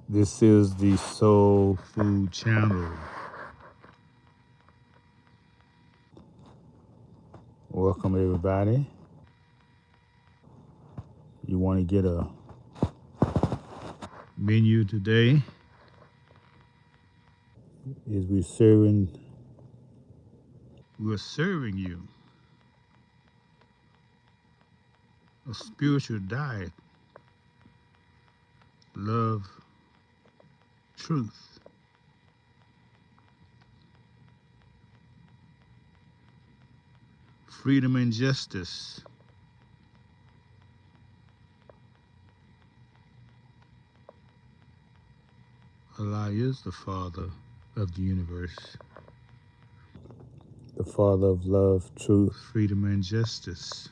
This is the Soul Food Channel. Welcome, everybody. You want to get a menu today? Is we're serving you a spiritual diet, love, truth, freedom, and justice. Allah is the Father of the universe, the Father of love, truth, freedom, and justice.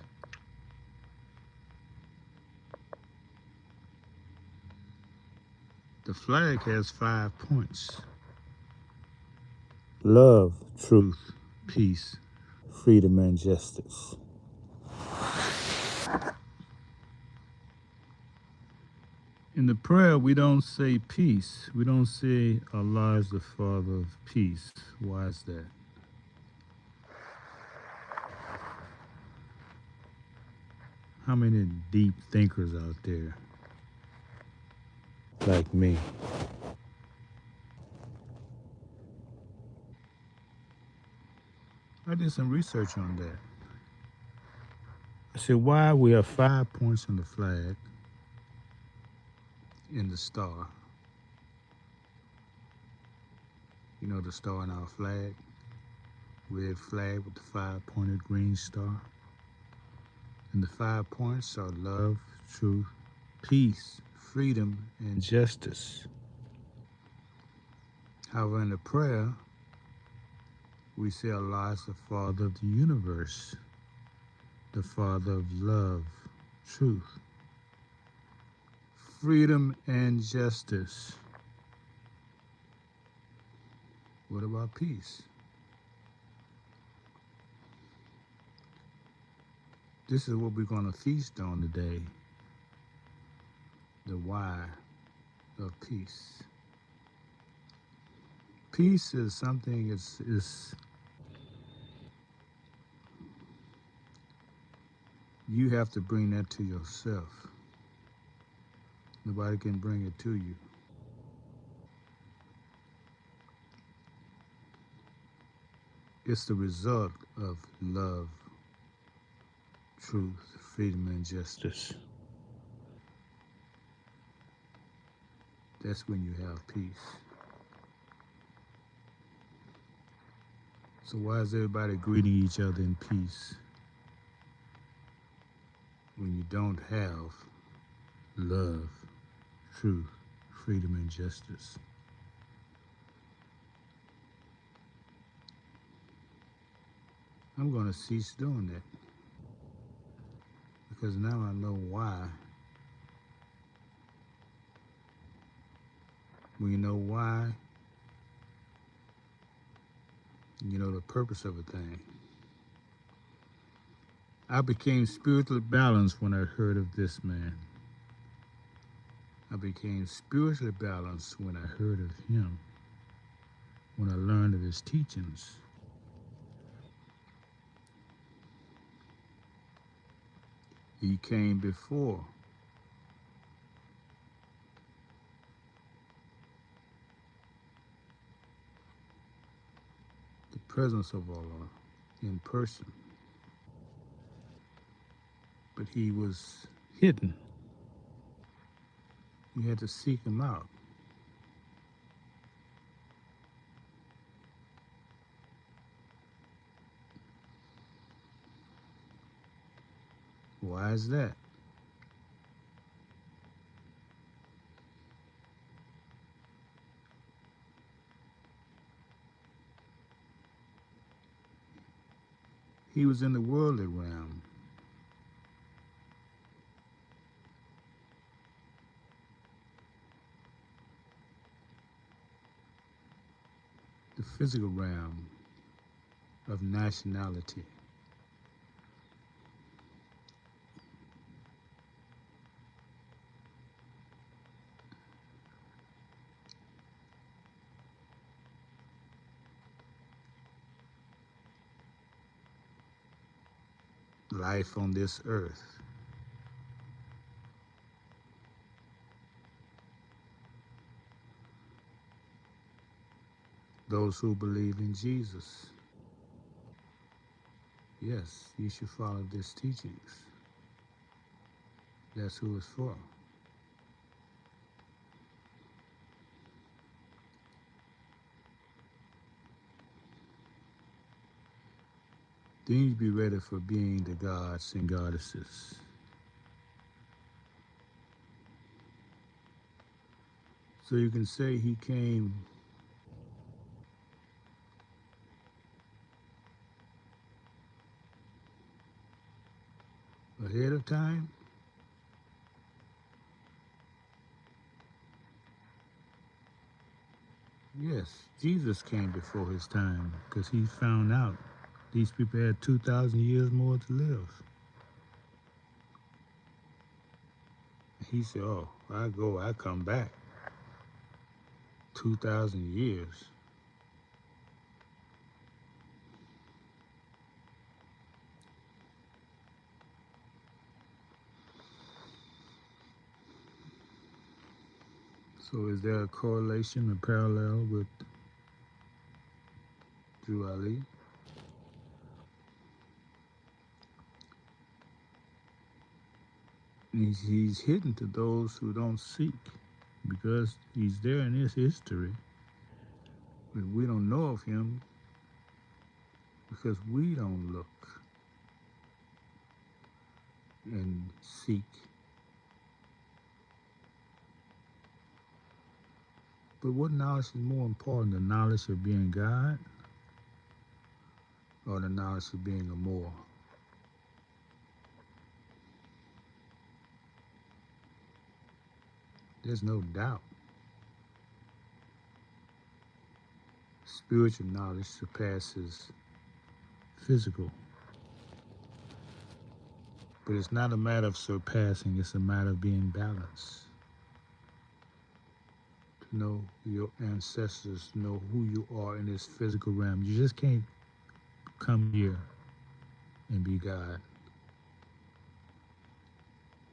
The flag has 5 points: love, truth, peace, freedom, and justice. In the prayer, we don't say peace. We don't say Allah is the Father of peace. Why is that? How many deep thinkers out there like me? I did some research on that. I said, why we have 5 points on the flag in the star? You know the star in our flag? Red flag with the 5-pointed green star. And the 5 points are love, truth, peace, freedom, and justice. However, in the prayer, we say Allah is the Father of the universe, the Father of love, truth, freedom, and justice. What about peace? This is what we're going to feast on today. The why of peace. Peace is something, you have to bring that to yourself. Nobody can bring it to you. It's the result of love, truth, freedom, and justice. That's when you have peace. So why is everybody greeting each other in peace when you don't have love, truth, freedom, and justice? I'm going to cease doing that because now I know why. When you know why, you know the purpose of a thing. I became spiritually balanced when I heard of this man. I became spiritually balanced when I heard of him, when I learned of his teachings. He came before. The presence of Allah in person. But he was hidden. You had to seek him out. Why is that? He was in the worldly realm. The physical realm of nationality. life on this earth. Those who believe in Jesus, yes, you should follow these teachings. That's who it's for. Then you be ready for being the gods and goddesses. So you can say he came ahead of time. Yes, Jesus came before his time because he found out these people had 2,000 years more to live. He said, oh, I go, I come back. 2,000 years. So is there a correlation, a parallel with Drew Ali? He's hidden to those who don't seek because he's there in his history. But we don't know of him because we don't look and seek. But what knowledge is more important, the knowledge of being God or the knowledge of being a Moor? There's no doubt. Spiritual knowledge surpasses physical. But it's not a matter of surpassing, it's a matter of being balanced. To know your ancestors, to know who you are in this physical realm. You just can't come here and be God.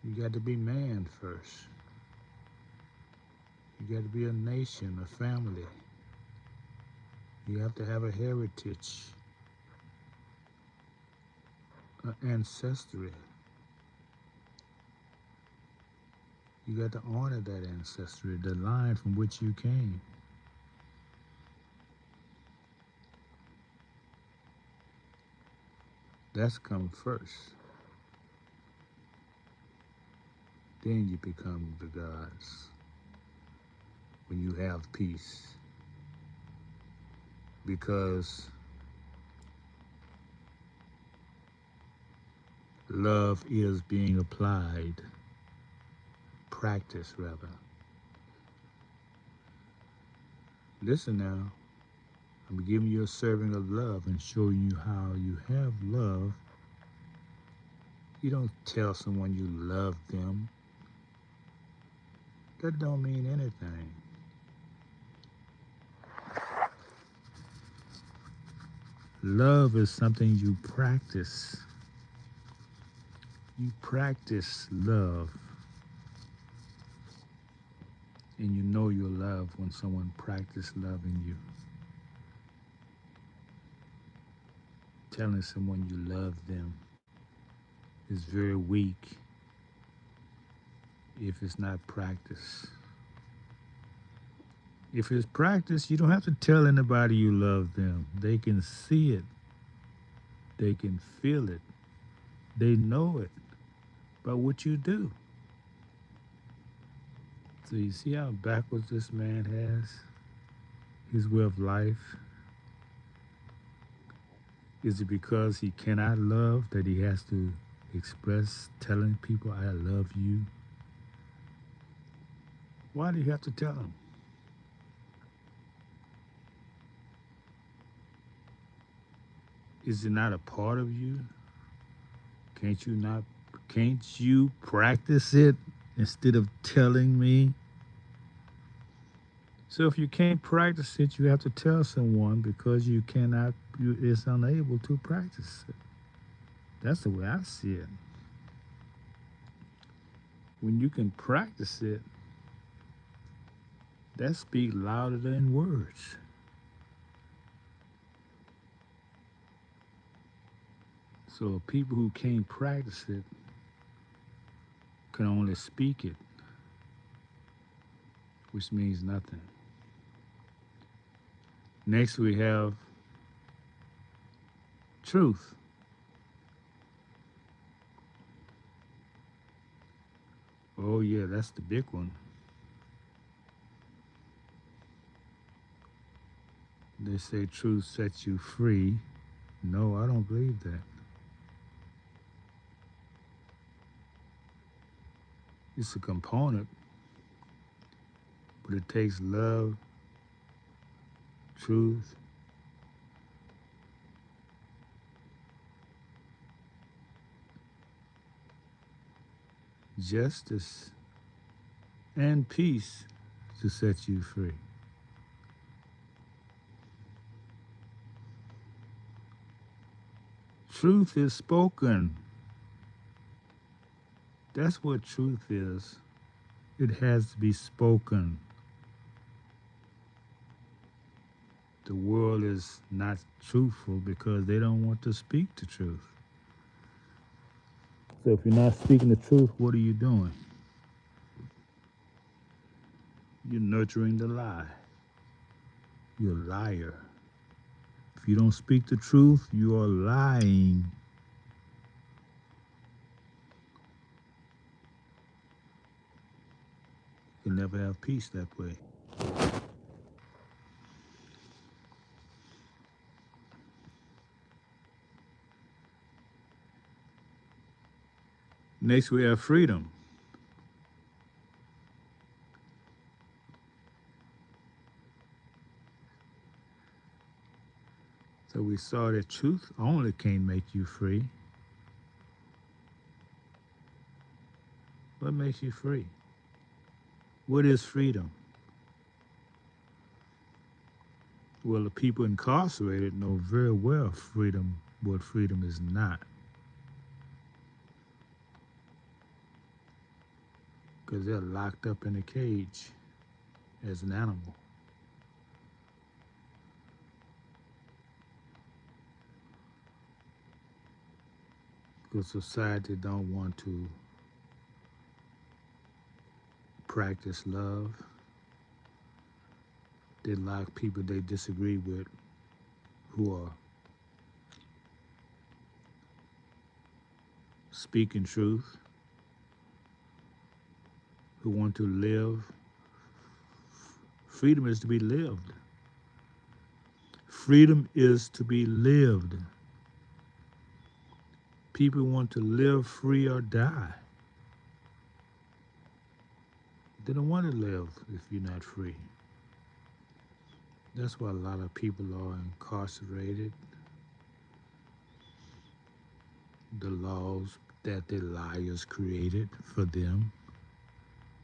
You got to be man first. You got to be a nation, a family. You have to have a heritage, an ancestry. You got to honor that ancestry, the line from which you came. That's come first. Then you become the gods when you have peace. Because love is being applied, practice rather. Listen now, I'm giving you a serving of love and showing you how you have love. You don't tell someone you love them. That don't mean anything. Love is something you practice. You practice love. And you know you're loved when someone practices loving you. Telling someone you love them is very weak if it's not practice. If it's practice, you don't have to tell anybody you love them. They can see it. They can feel it. They know it by what you do. So you see how backwards this man has his way of life? Is it because he cannot love that he has to express telling people, I love you? Why do you have to tell them? Is it not a part of you? Can't you practice it instead of telling me? So if you can't practice it, you have to tell someone because you is unable to practice it. That's the way I see it. When you can practice it, that speaks louder than words. So people who can't practice it can only speak it, which means nothing. Next, we have truth. Oh, yeah, that's the big one. They say truth sets you free. No, I don't believe that. It's a component, but it takes love, truth, justice, and peace to set you free. Truth is spoken. That's what truth is. It has to be spoken. The world is not truthful because they don't want to speak the truth. So if you're not speaking the truth, what are you doing? You're nurturing the lie. You're a liar. If you don't speak the truth, you are lying. You'll never have peace that way. Next, we have freedom. So we saw that truth only can make you free. What makes you free? What is freedom? Well, the people incarcerated know very well what freedom is not. Because they're locked up in a cage as an animal. Because society don't want to practice love. They lock people they disagree with who are speaking truth, who want to live. Freedom is to be lived. Freedom is to be lived. People want to live free or die. They don't want to live if you're not free. That's why a lot of people are incarcerated. The laws that the liars created for them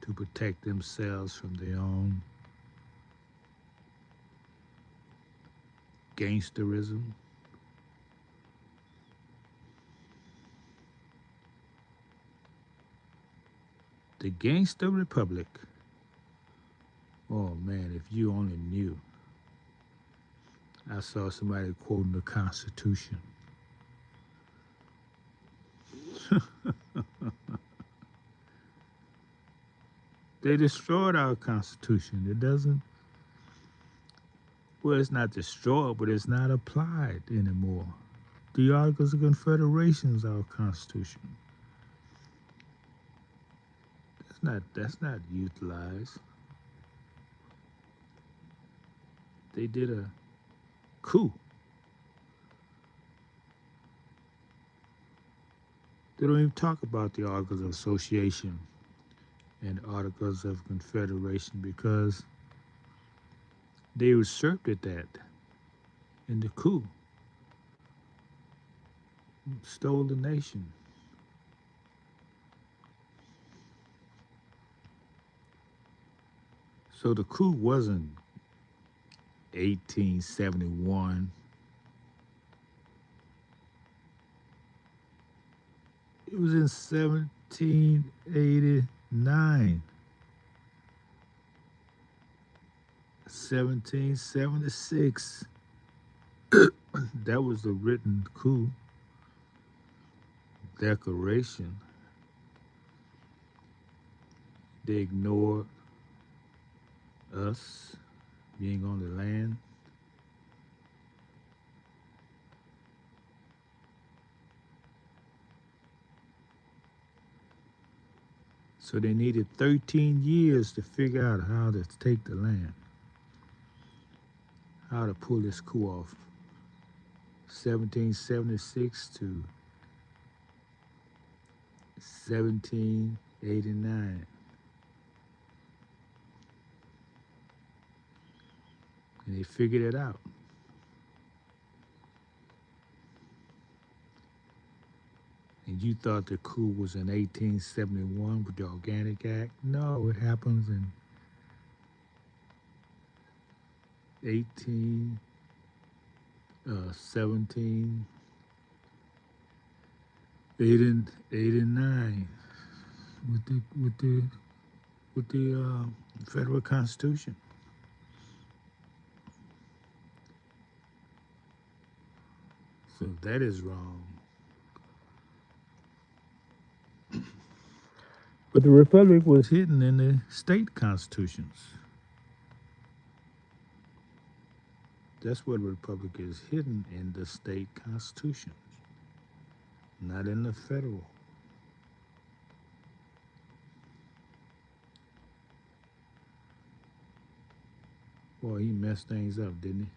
to protect themselves from their own gangsterism. The Gangster Republic. Oh man, if you only knew. I saw somebody quoting the Constitution. They destroyed our Constitution. It doesn't, well, it's not destroyed, but it's not applied anymore. The Articles of Confederation is our Constitution. That's not utilized. They did a coup. They don't even talk about the Articles of Association and Articles of Confederation because they usurped that in the coup, stole the nation. So the coup wasn't 1871. It was in 1789. 1776. That was the written coup declaration. They ignored us being on the land. So they needed 13 years to figure out how to take the land, how to pull this coup off. 1776 to 1789. And they figured it out. And you thought the coup was in 1871 with the Organic Act? No, it happens in 1789 with the federal constitution. So that is wrong. But the republic was hidden in the state constitutions. That's where the republic is, hidden in the state constitutions, not in the federal. Boy, he messed things up, didn't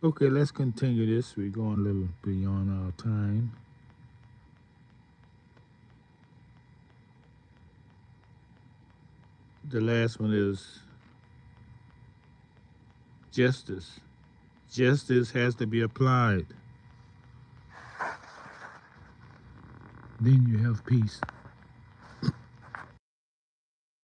he? Okay, let's continue this. We're going a little beyond our time. The last one is justice. Justice has to be applied. Then you have peace.